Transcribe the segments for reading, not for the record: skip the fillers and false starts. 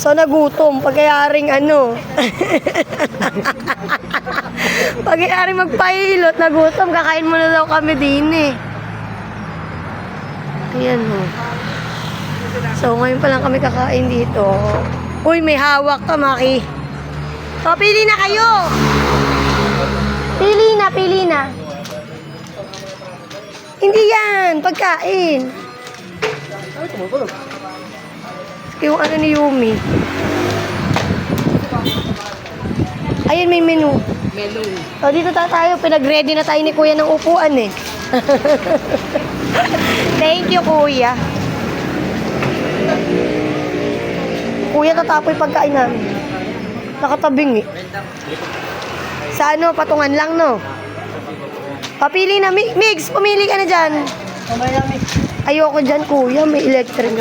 So nagutom, pagkayaring ano. Pagkayaring magpahilot, nagutom, kakain muna daw kami din eh. Ayan o. So ngayon pa lang kami kakain dito. Uy, may hawak ka, Maki. O, pili na kayo. Pili na. Hindi yan, pagkain. Yung ano ni Yumi. Ayun, may menu. O, dito tayo. Pinag-ready na tayo ni Kuya ng upuan eh. Thank you, Kuya. Kuya, tatapoy pagkain namin. Nakatabing eh. Sa ano, patungan lang, no? Papili na. Mix, pumili ka na dyan. Ayoko dyan, Kuya. May electric.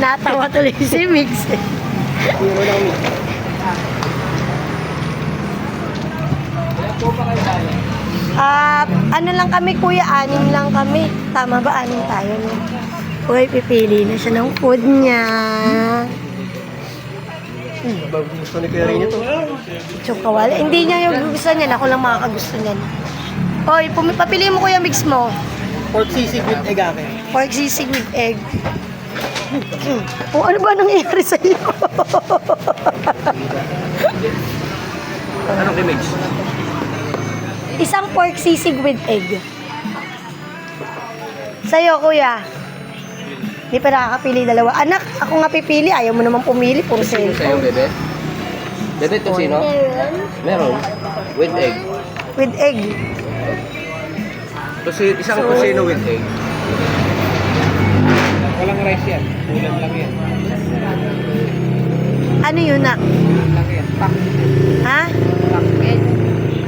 Natawa tuloy si Mix. Ano lang kami, Kuya? 6 lang kami. Tama ba? 6 tayo. No? Uy, pipili na siya ng food niya. Gusto ni Kuya rin ito. Chokawala. Hindi niya yung gusto niya. Ako lang makakagusto niya. Hoy, papili mo, Kuya, mix mo. Pork sisig with egg ake. Pork sisig with egg. O, ano ba nangyayari sa iyo? Anong image? Isang pork sisig with egg. Sa'yo, Kuya. Hindi pa nakakapili dalawa. Anak, ako nga pipili. Ayaw mo naman pumili. Puro Sino sa'yo, cellphone. bebe? Bebe, ito sino? Meron. With egg. With egg. Isang kusino with egg. Walang rice yan. Ulam lang yan. Ano yun, nak? Lang yan. Ha? Pakbet.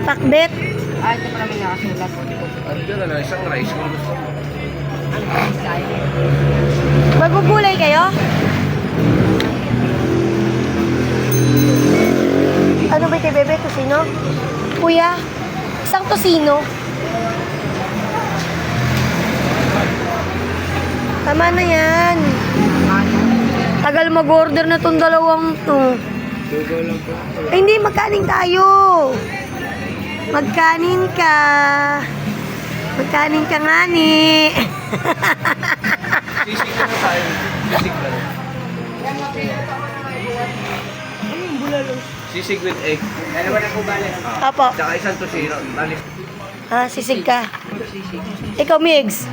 Pakbet? Ah, ito pala may nakasulat. Ano dyan na isang rice kung gusto mo. Ang design. Magugulay kayo? Ano ba kay bebe? Tosino? Kuya, isang tosino. Tama na yan. Tagal mag-order na tong dalawang to. Ay, hindi, magkanin tayo. Magkanin ka. Magkanin ka nga ni. Sisig ka na tayo. Sisig ka na. Sisig with egg. Dalawa na po balik. Apo. Tsaka isang tusino. Talis. Sisig ka. Ikaw, Migs.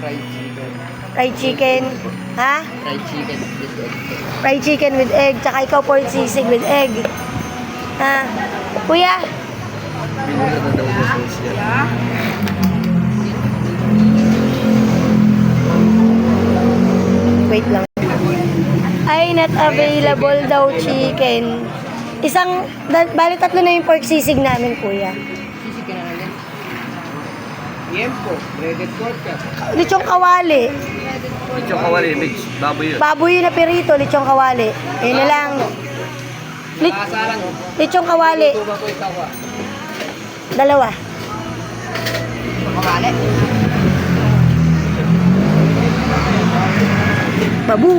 Fried chicken. Fried chicken. Ha? Fried chicken with egg. Fried chicken with egg. Tsaka ikaw, pork sisig with egg. Ha? Kuya? Binula na daw yung sauce niya. Wait lang. Ay, not available daw chicken. Bali 3 na yung pork sisig namin, Kuya. Sisig ka na lang. Yempo. Breaded pork ka. Lechong kawali. Ito kawali mix. Baboy yun. Baboy na pirito, lechong kawali. Ayun na lang. Nakasalang. Lechong kawali. Tuba ko ikaw ah. 2. Kamali. Babu!